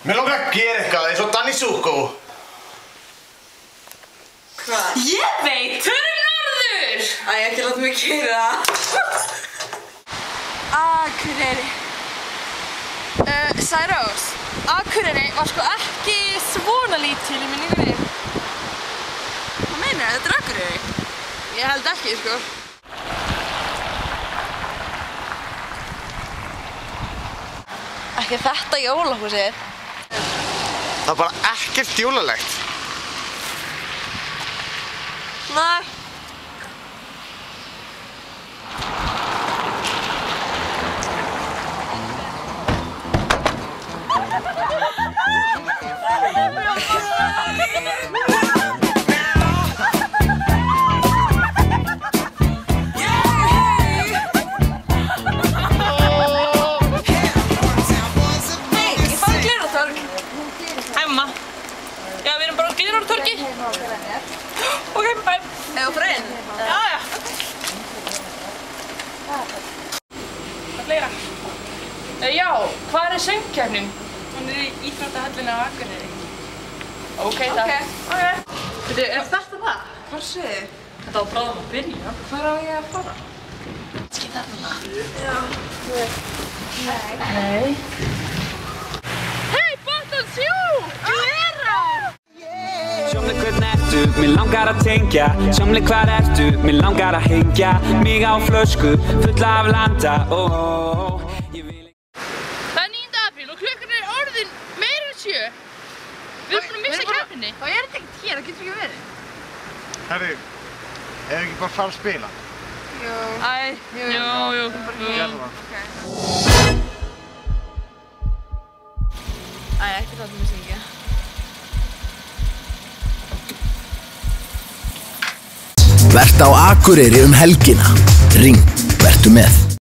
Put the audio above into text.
Mér langar að gera eitthvað eins og Danni Súkó. Hvað? Ég veit, förum norður! Æ, ekki láta mig keyra. Akureyri. Særós, Akureyri var sko ekki svona lítil í minningunni. Hvað meinar þetta er Akureyri? Ég held ekki, sko. Ekki þetta jólahúsið. Það er bara ekkert jólalegt. Nei. Ok, bye. Hefur þú frá inn? Já. Hvað fleira? Já, hvað er söngkeppnin? Hún er í íþróttahöllinni á Akureyri. Ok, takk. Ok. Veitu, er þetta það? Hvað séu þið? Þetta var bráðum að byrja. Hvað á ég að fara? Skil þarna. Já. Nei. Hey, Bottoms, jú! Glera! Sjómleg hvernig ertu, mér langar að tengja. Sjómleg hvað ertu, mér langar að hengja. Mig á flösku, fulla af landa. Það er 9. apríl og klukkan er orðin meira en 7. Við erum búin að missa keppninni. Þá er þetta ekkert hér, það getur ekki verið. Herri, ef ekki bara fara að spila? Jú. Jú. Gerðu það. Ekki láta mig syngja. Vert á Akureyri helgina. Ring, vertu með.